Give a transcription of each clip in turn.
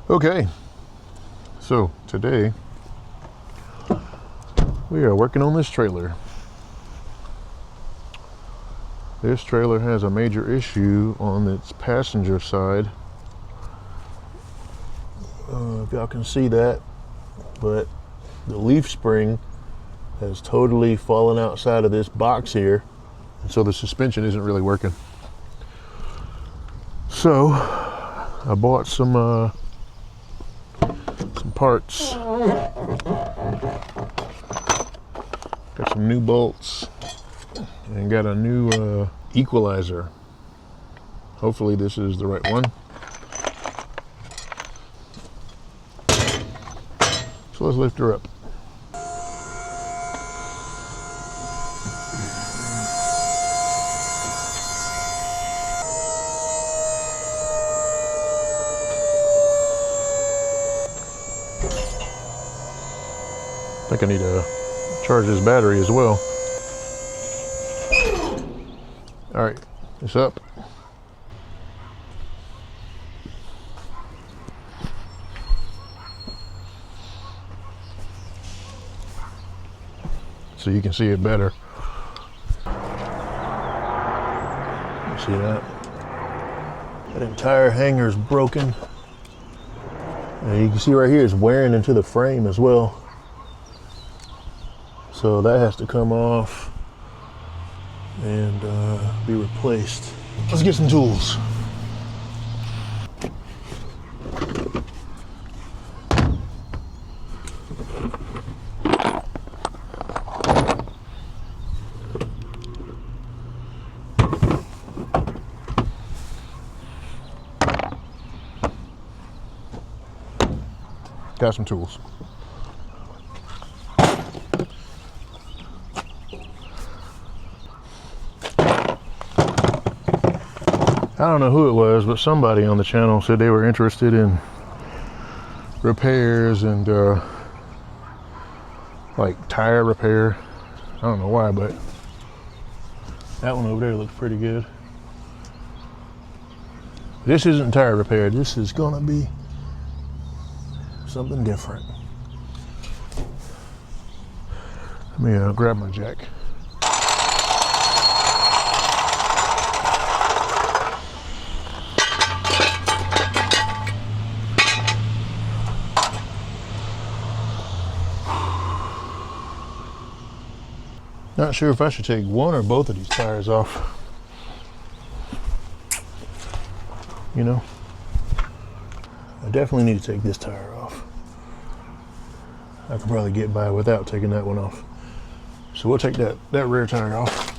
Okay, so today we are working on this trailer. This trailer has a major issue on its passenger side. If y'all can see that, but the leaf spring has totally fallen outside of this box here, and so the suspension isn't really working. So I bought some parts. Got some new bolts and got a new equalizer. Hopefully this is the right one. So let's lift her up. I think I need to charge this battery as well. All right, it's up. So you can see it better. You see that? That entire hanger's broken. And you can see right here it's wearing into the frame as well. So that has to come off and be replaced. Let's get some tools. Got some tools. I don't know who it was, but somebody on the channel said they were interested in repairs and like tire repair. I don't know why, but that one over there looks pretty good. This isn't tire repair. This is gonna be something different. Let me grab my jack. Not sure if I should take one or both of these tires off. You know, I definitely need to take this tire off. I could probably get by without taking that one off. So we'll take that rear tire off.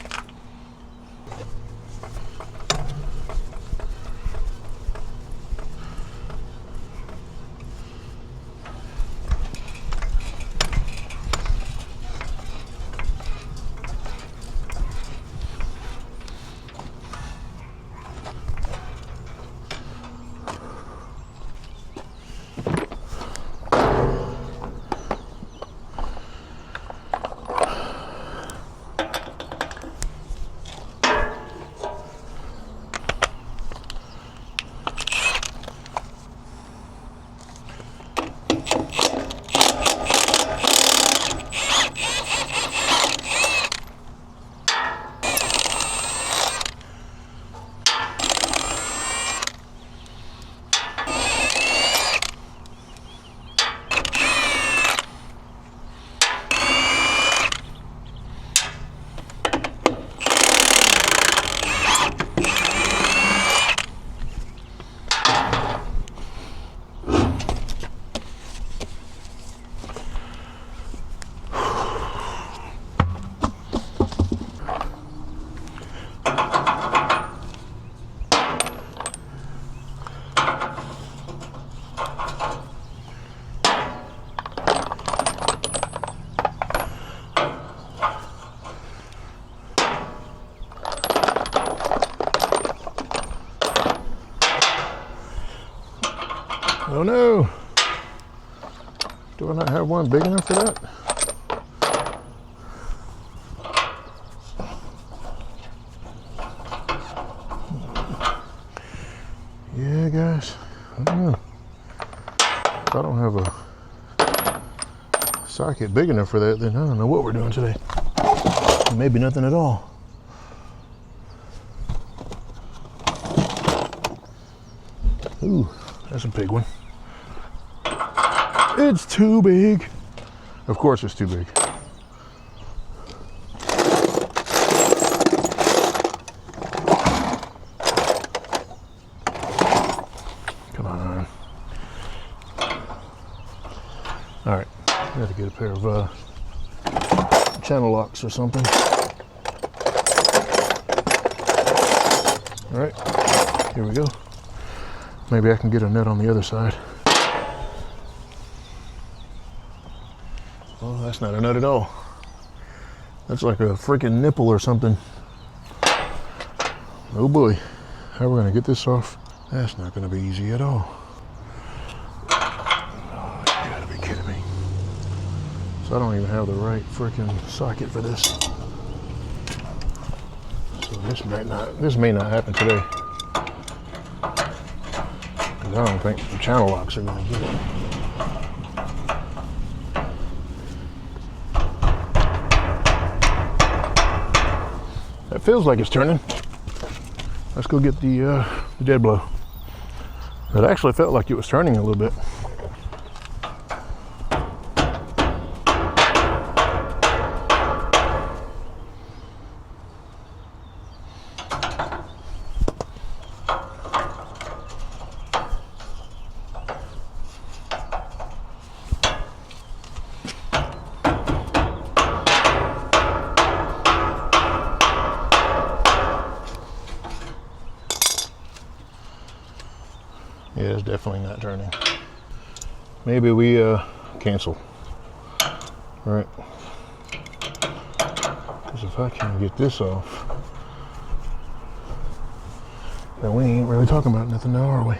Oh no! Do I not have one big enough for that? Yeah, guys, I don't know. If I don't have a socket big enough for that, then I don't know what we're doing today. Maybe nothing at all. Ooh, that's a big one. It's too big. Of course it's too big. Come on. All right, gotta get a pair of channel locks or something. All right, here we go. Maybe I can get a nut on the other side. Oh, that's not a nut at all. That's like a freaking nipple or something. Oh boy, how are we gonna get this off? That's not gonna be easy at all. Oh, you gotta be kidding me. So I don't even have the right freaking socket for this. So this may not happen today. I don't think the channel locks are going to get it. That feels like it's turning. Let's go get the dead blow. It actually felt like it was turning a little bit. Yeah, it's definitely not turning. Maybe we cancel. All right. Because if I can get this off, then we ain't really talking about nothing now, are we?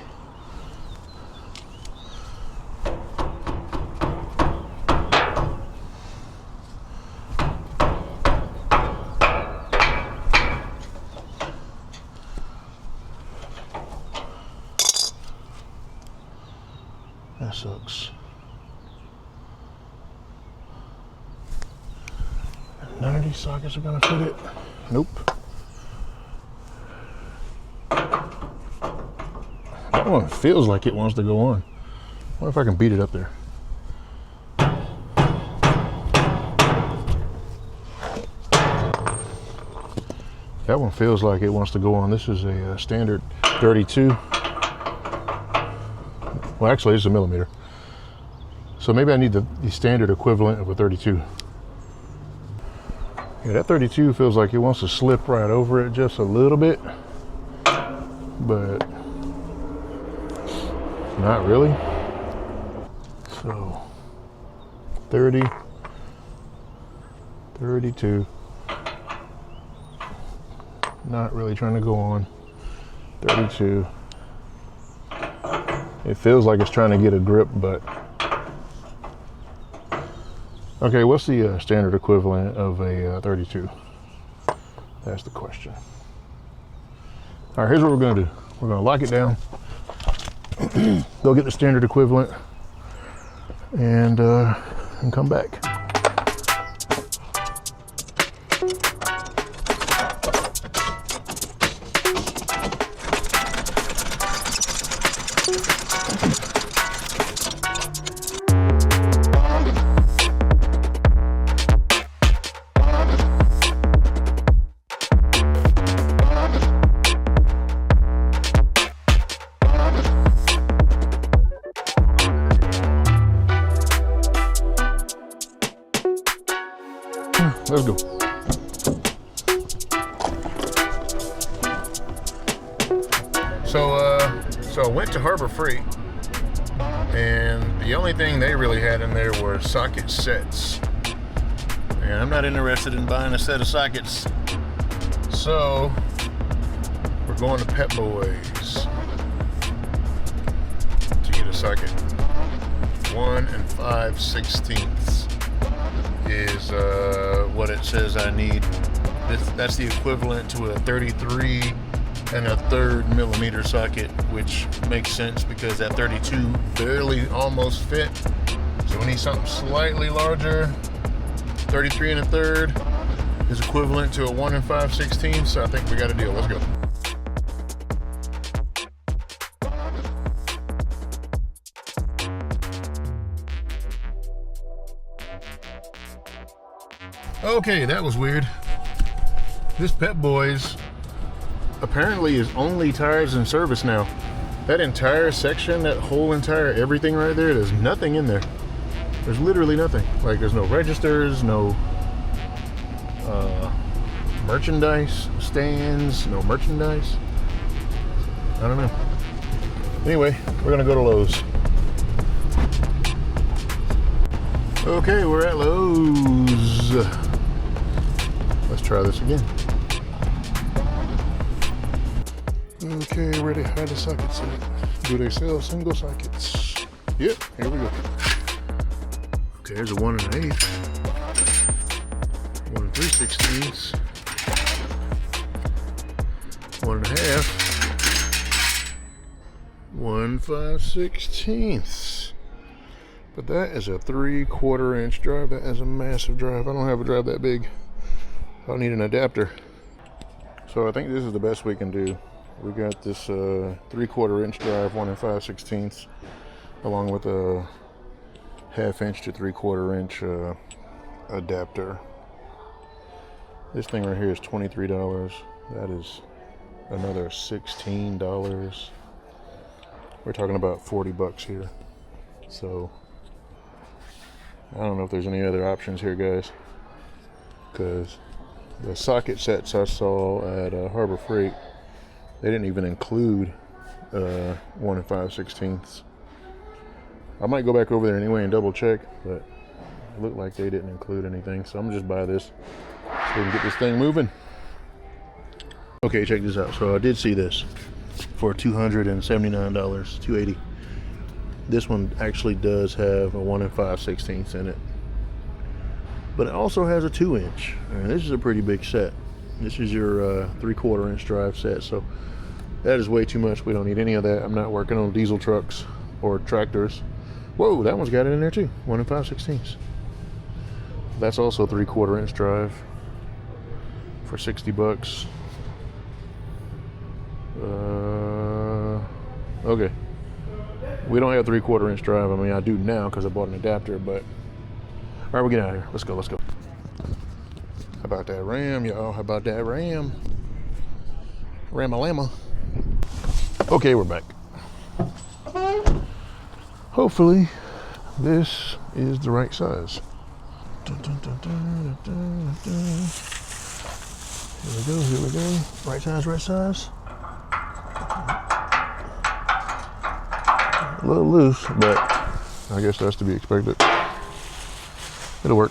That sucks. None of these sockets are gonna fit it. Nope. That one feels like it wants to go on. What if I can beat it up there? That one feels like it wants to go on. This is a standard 32. Well, actually, it's a millimeter. So maybe I need the standard equivalent of a 32. Yeah, that 32 feels like it wants to slip right over it just a little bit, but not really. So 30, 32. Not really trying to go on. 32. It feels like it's trying to get a grip, but okay, what's the standard equivalent of a 32? That's the question. All right, here's what we're gonna do. We're gonna lock it down, go get the standard equivalent, and come back. Let's go. So I went to Harbor Freight, and the only thing they really had in there were socket sets. And I'm not interested in buying a set of sockets. So we're going to Pep Boys to get a socket. 1 5/16 is what it says I need. That's the equivalent to a 33 and a 1/3 millimeter socket, which makes sense because that 32 barely almost fit. So we need something slightly larger. 33 1/3 is equivalent to a 1 5/16. So I think we got a deal. Let's go. Okay, that was weird. This Pep Boys apparently is only tires in service now. That entire section, that whole entire everything right there, there's nothing in there. There's literally nothing. Like, there's no registers, no merchandise stands, no merchandise. I don't know. Anyway, we're gonna go to Lowe's. Okay, we're at Lowe's. Let's try this again. Okay, where they hide the sockets at? Do they sell single sockets? Yep, here we go. Okay, there's a 1 1/8, 1 3/16, 1 1/2, 1 5/16. But that is a 3/4 inch drive. That is a massive drive. I don't have a drive that big. I'll need an adapter. So I think this is the best we can do. We got this 3/4 inch drive, 1 5/16, along with a 1/2 inch to 3/4 inch adapter. This thing right here is $23. That is another $16. We're talking about 40 bucks here. So I don't know if there's any other options here, guys, because the socket sets I saw at Harbor Freight, they didn't even include 1 5/16. I might go back over there anyway and double check, but it looked like they didn't include anything. So I'm gonna just buy this so we can get this thing moving. Okay, check this out. So I did see this for $279, $280. This one actually does have a 1 5/16 in it, but it also has a 2 inch. And this is a pretty big set. This is your 3/4 inch drive set. So that is way too much. We don't need any of that. I'm not working on diesel trucks or tractors. Whoa, that one's got it in there too. 1 5/16. That's also 3/4 inch drive for 60 bucks. Okay. We don't have 3/4 inch drive. I mean, I do now because I bought an adapter, but all right, we'll get out of here. Let's go, let's go. How about that Ram, y'all? How about that Ram? Ram-a-lama. Okay, we're back. Hopefully, this is the right size. Dun, dun, dun, dun, dun, dun. Here we go, here we go. Right size, right size. A little loose, but I guess that's to be expected. It'll work.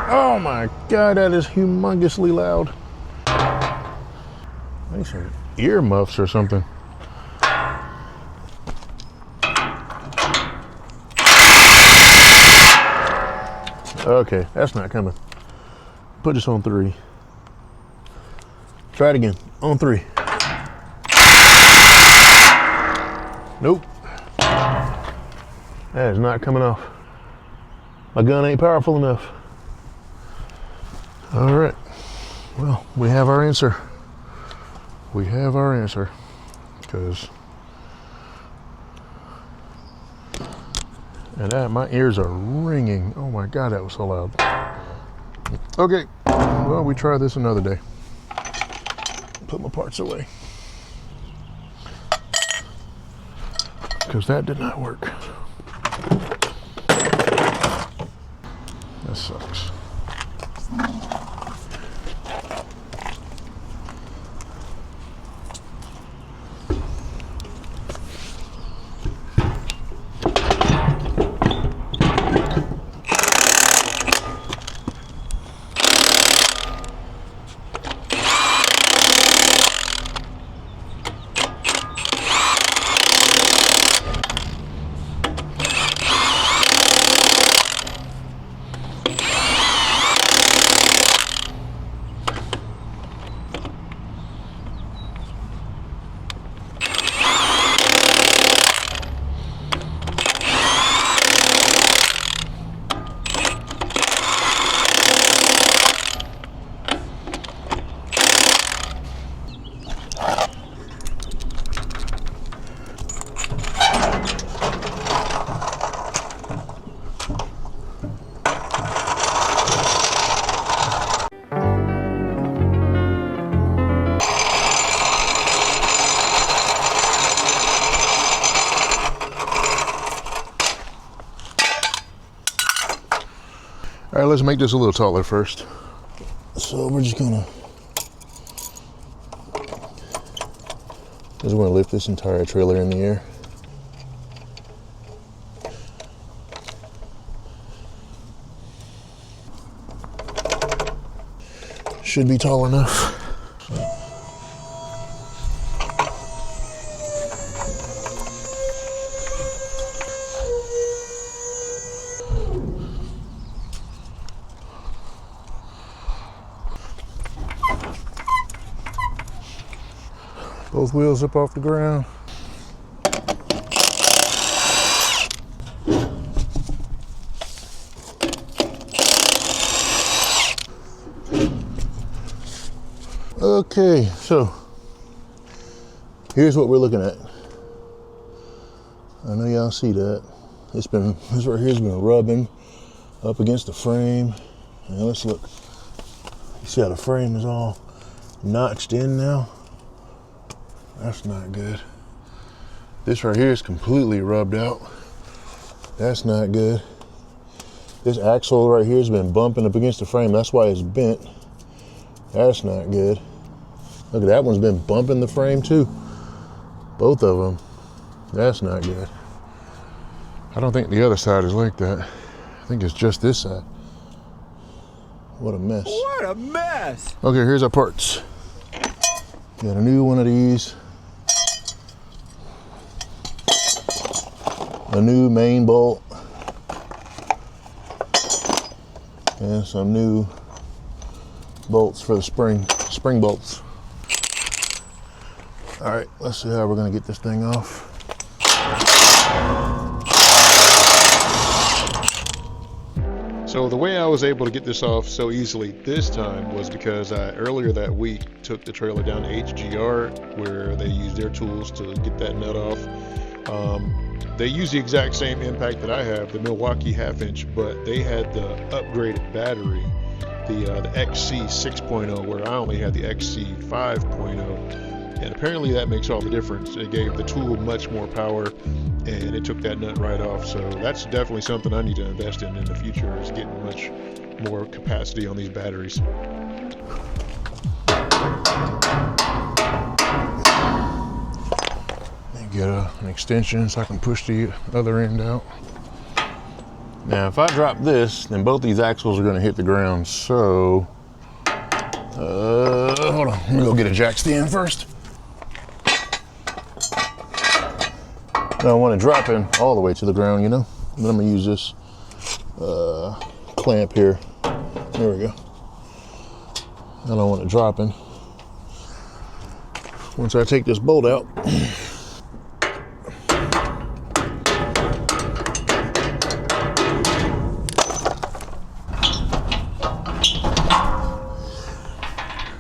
Oh my God, that is humongously loud. These are ear muffs or something. Okay, that's not coming. Put this on 3. Try it again. On 3. Nope. That is not coming off. My gun ain't powerful enough. All right. Well, we have our answer. We have our answer. Because... and that, my ears are ringing. Oh my God, that was so loud. Okay, well, we try this another day. Put my parts away, because that did not work. That sucks. All right, let's make this a little taller first. So we're just gonna lift this entire trailer in the air. Should be tall enough. Both wheels up off the ground. Okay, so here's what we're looking at. I know y'all see that. This right here's been rubbing up against the frame. And let's look. You see how the frame is all notched in now? That's not good. This right here is completely rubbed out. That's not good. This axle right here has been bumping up against the frame. That's why it's bent. That's not good. Look at that one's been bumping the frame too. Both of them. That's not good. I don't think the other side is like that. I think it's just this side. What a mess. What a mess! Okay, here's our parts. Got a new one of these. A new main bolt. And some new bolts for the spring bolts. All right, let's see how we're gonna get this thing off. So the way I was able to get this off so easily this time was because I earlier that week took the trailer down to HGR where they use their tools to get that nut off. They use the exact same impact that I have, the Milwaukee 1/2 inch, but they had the upgraded battery, the XC 6.0, where I only had the XC 5.0. And apparently that makes all the difference. It gave the tool much more power and it took that nut right off. So that's definitely something I need to invest in the future, is getting much more capacity on these batteries. Get an extension so I can push the other end out. Now if I drop this, then both these axles are going to hit the ground. So hold on, let me go get a jack stand first. Now I want to drop in all the way to the ground, you know. Then I'm going to use this clamp here. There we go. I don't want it dropping. Once I take this bolt out,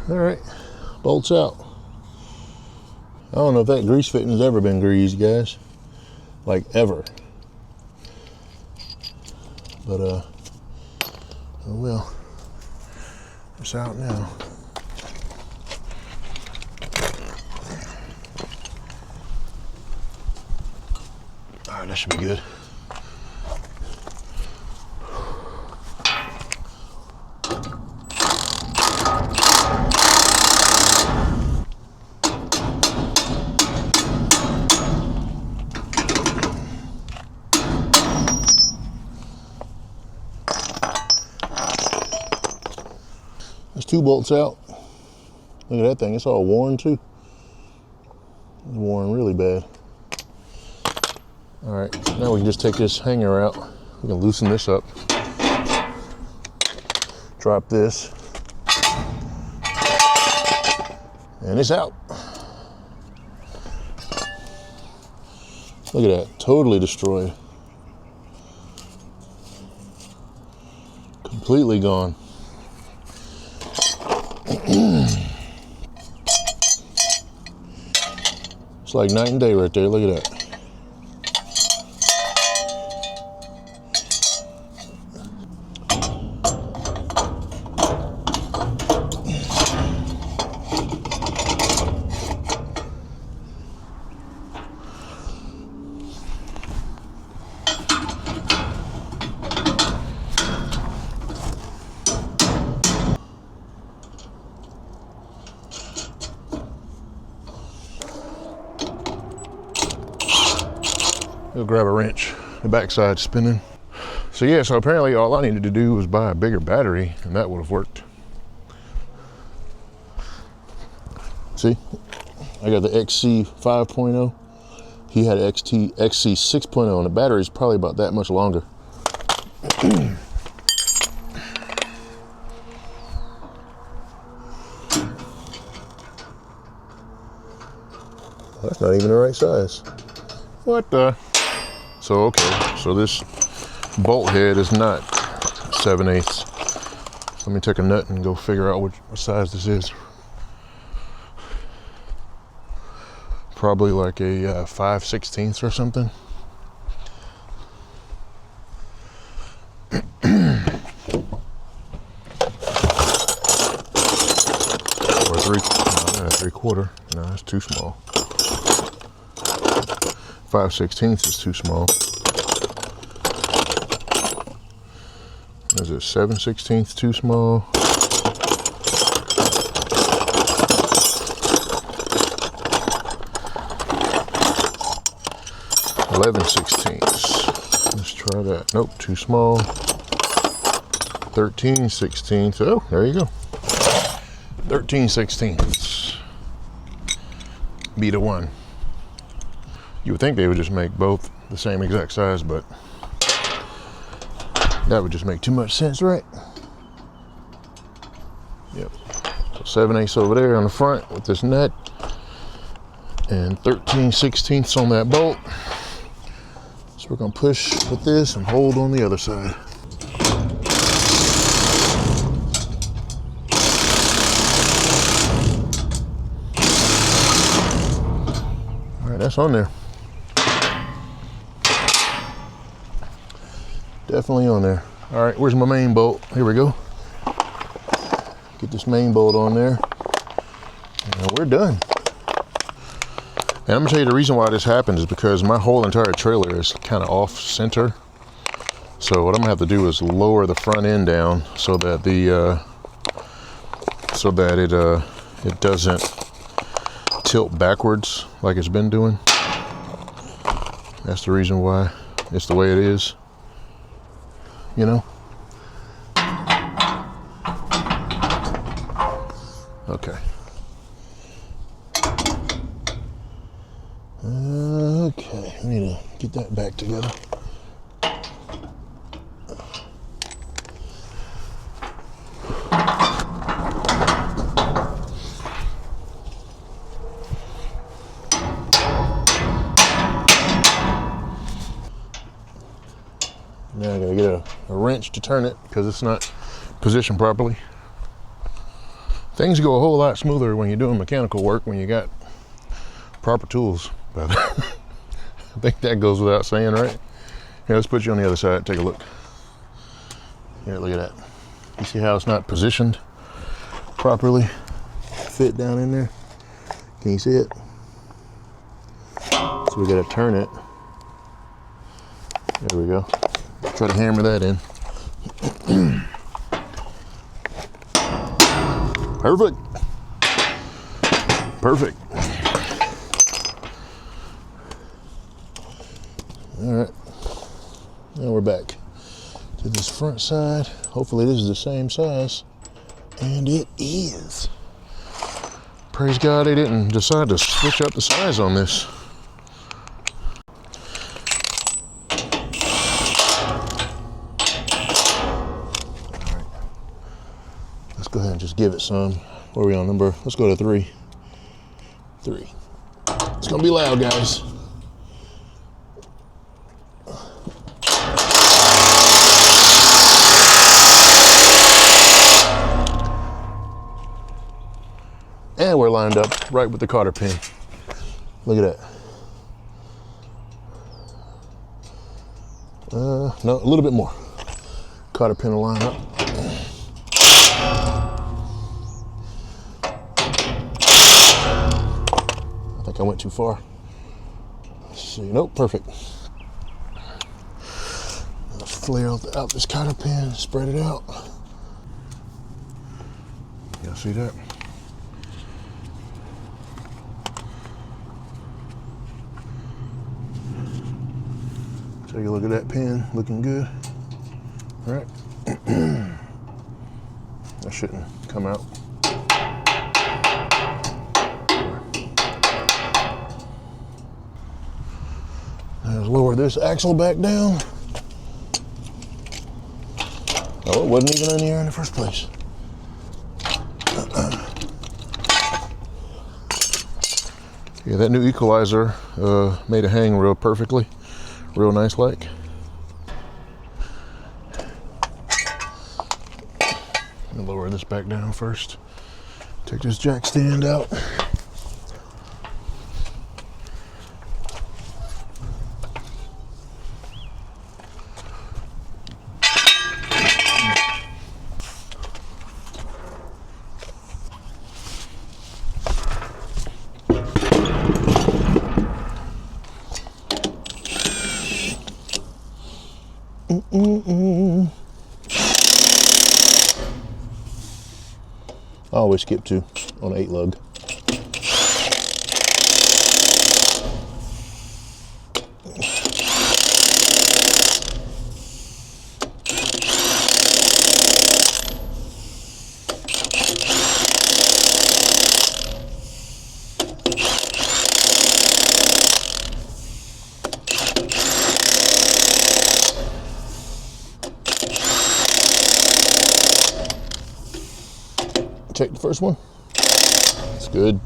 all right, bolts out. I don't know if that grease fitting has ever been greased, guys. Like ever. But oh well. It's out now. All right, that should be good. There's 2 bolts out. Look at that thing, it's all worn too. It's worn really bad. All right, now we can just take this hanger out. We can loosen this up. Drop this. And it's out. Look at that, totally destroyed. Completely gone. It's like night and day right there. Look at that. It'll grab a wrench, the backside spinning. So yeah, so apparently all I needed to do was buy a bigger battery and that would have worked. See, I got the XC 5.0. He had XC 6.0 and the battery's probably about that much longer. That's not even the right size. What the? So, okay, so this bolt head is not 7/8. Let me take a nut and go figure out what size this is. Probably like a 5/16 or something. Or 3/4. No, that's too small. 5/16 is too small. Is it 7/16 too small? Let's try that. Nope, too small. 13/16. Oh, there you go. 13/16. Be the one. You would think they would just make both the same exact size, but that would just make too much sense, right? Yep. So 7/8 over there on the front with this nut, and 13/16 on that bolt. So we're gonna push with this and hold on the other side. All right, that's on there. Definitely on there. All right, where's my main bolt? Here we go. Get this main bolt on there. And we're done. And I'm gonna tell you the reason why this happened is because my whole entire trailer is kind of off center. So what I'm gonna have to do is lower the front end down so that it doesn't tilt backwards like it's been doing. That's the reason why it's the way it is. You know? Okay. Okay, I need to get that back together. Now I gotta get a wrench to turn it because it's not positioned properly. Things go a whole lot smoother when you're doing mechanical work when you got proper tools. But I think that goes without saying, right? Here, let's put you on the other side. Take a look. Here, look at that. You see how it's not positioned properly? Fit down in there. Can you see it? So we gotta turn it. There we go. Try to hammer that in. Perfect. Perfect. All right. Now we're back to this front side. Hopefully this is the same size. And it is. Praise God they didn't decide to switch up the size on this. Go ahead and just give it some. Where are we on number? Let's go to 3. 3. It's gonna be loud, guys. And we're lined up right with the cotter pin. Look at that. No, a little bit more. Cotter pin will line up. I went too far. Let's see. Nope, perfect. Let's flare out this cotter pin, spread it out. Y'all see that? Take a look at that pin, looking good. All right. That shouldn't come out. Let's lower this axle back down. Oh, it wasn't even in the air in the first place. Yeah, that new Equalizer made it hang real perfectly, real nice like. I'll lower this back down first. Take this jack stand out. I always skip 2 on 8 lug. Check the first one. It's good.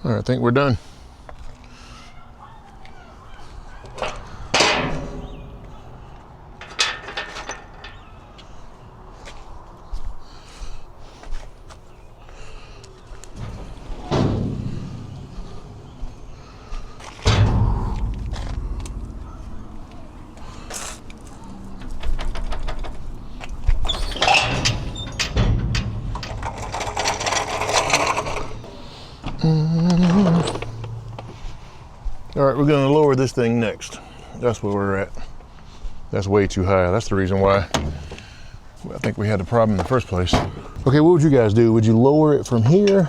All right, I think we're done. All right, we're gonna lower this thing next. That's where we're at. That's way too high. That's the reason why I think we had the problem in the first place. Okay, what would you guys do? Would you lower it from here?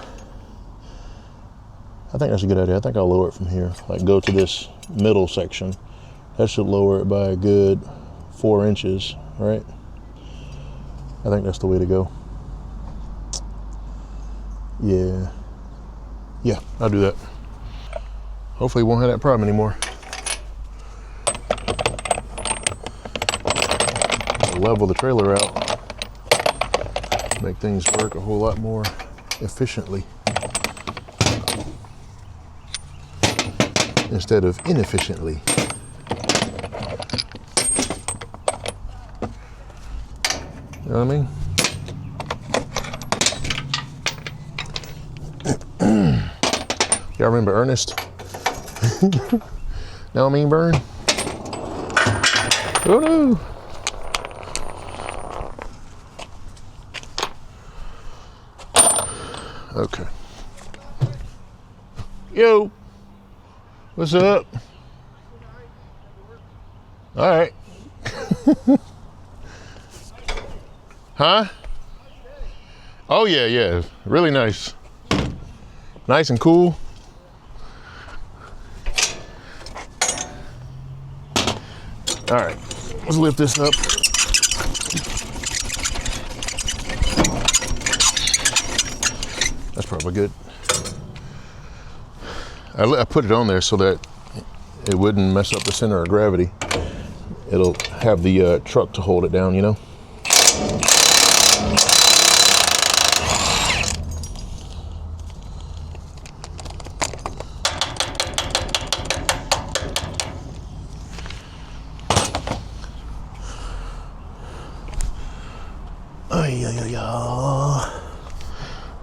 I think that's a good idea. I think I'll lower it from here. Like go to this middle section. That should lower it by a good 4 inches, right? I think that's the way to go. Yeah, I'll do that. Hopefully we won't have that problem anymore. I'll level the trailer out. Make things work a whole lot more efficiently. Instead of inefficiently. You know what I mean? Y'all remember Ernest? Know what I mean, Burn? Oh no! Okay. Yo! What's up? All right. Huh? Oh yeah. Really nice. Nice and cool. All right, let's lift this up. That's probably good. I put it on there so that it wouldn't mess up the center of gravity. It'll have the truck to hold it down, you know?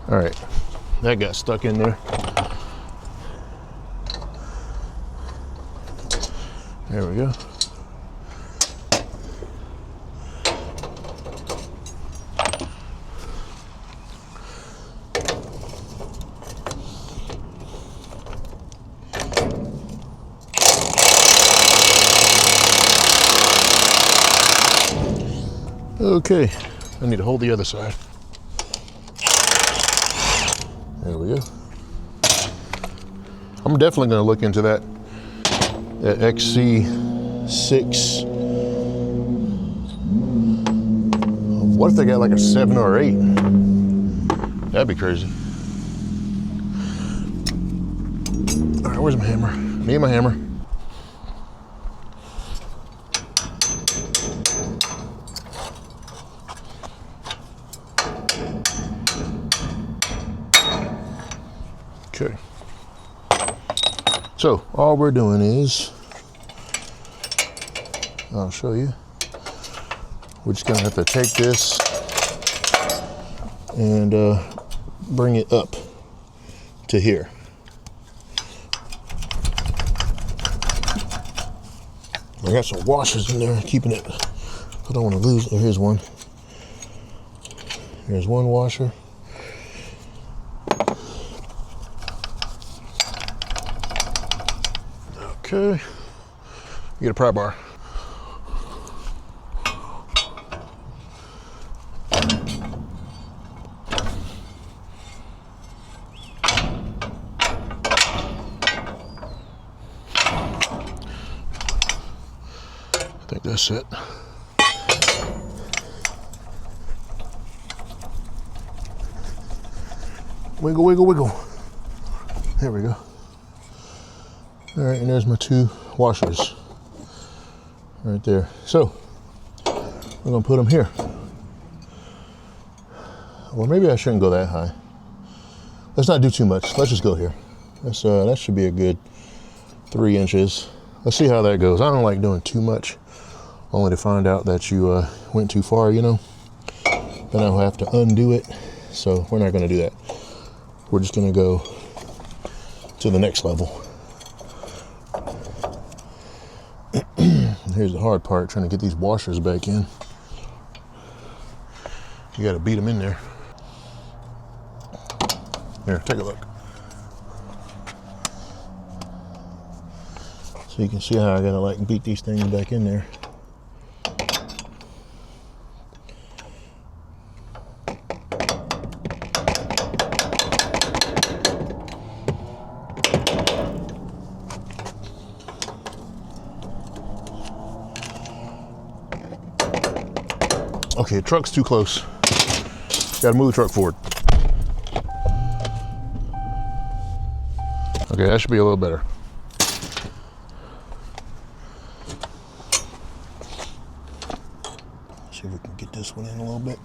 All right, that got stuck in there. There we go. Okay, I need to hold the other side. There we go. I'm definitely going to look into that XC6. What if they got like a 7 or 8? That'd be crazy. All right, where's my hammer? Need my hammer. Okay. So all we're doing is, I'll show you. We're just gonna have to take this and bring it up to here. I got some washers in there keeping it. I don't want to lose it. Here's one. Here's one washer. Okay. You get a pry bar. I think that's it. Wiggle, wiggle, wiggle. There we go. All right, and there's my 2 washers right there. So we're gonna put them here. Well, maybe I shouldn't go that high. Let's not do too much. Let's just go here. That's that should be a good 3 inches. Let's see how that goes. I don't like doing too much, only to find out that you went too far, you know. Then I'll have to undo it. So we're not gonna do that. We're just gonna go to the next level. Here's the hard part, trying to get these washers back in. You got to beat them in there. Here, take a look. So you can see how I got to like beat these things back in there. Okay, the truck's too close. Gotta move the truck forward. Okay, that should be a little better. See if we can get this one in a little bit.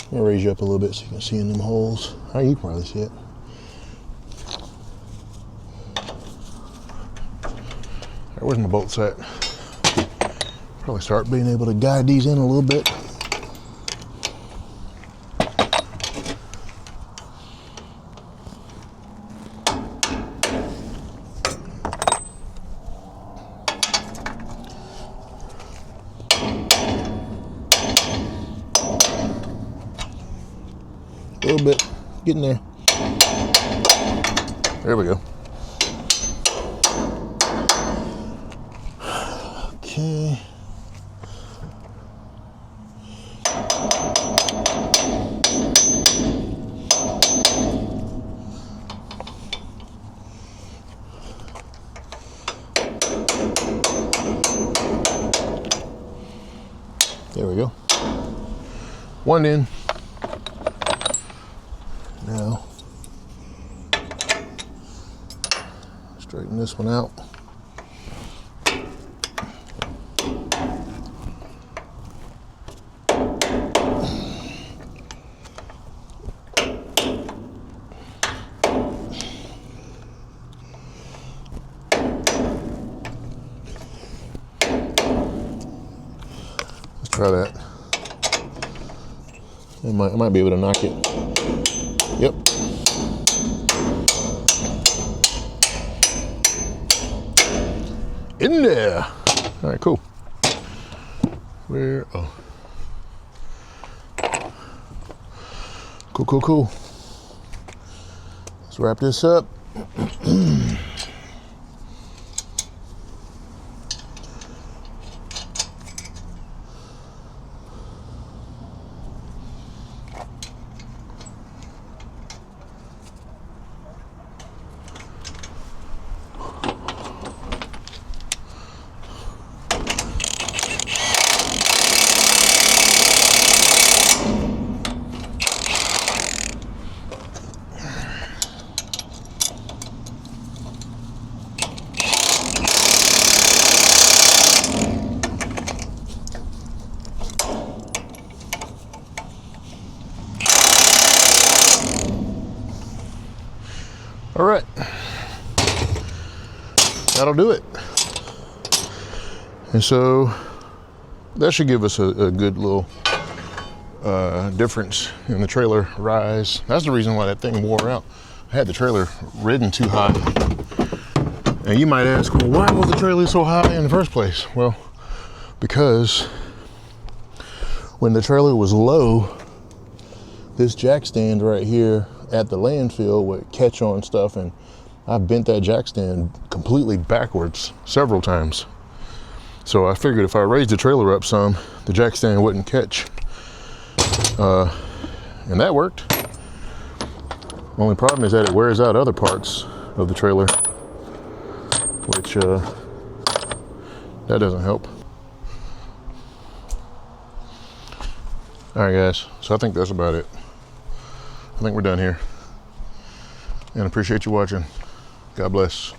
I'm gonna raise you up a little bit so you can see in them holes. Oh, you can probably see it. All right, where's my bolts at? Probably start being able to guide these in a little bit. A little bit, getting there. There we go. Okay. There we go. One in. Now, straighten this one out. Let's try that. I might be able to knock it. Yep. In there. All right, cool. Where? Oh. Cool. Let's wrap this up. All right, that'll do it. And so that should give us a good little difference in the trailer rise. That's the reason why that thing wore out. I had the trailer ridden too high. And you might ask, well, why was the trailer so high in the first place? Well, because when the trailer was low, this jack stand right here at the landfill would catch on stuff, and I bent that jack stand completely backwards several times. So I figured if I raised the trailer up some, the jack stand wouldn't catch. And that worked. Only problem is that it wears out other parts of the trailer, which that doesn't help. All right, guys, so I think that's about it. I think we're done here. And appreciate you watching. God bless.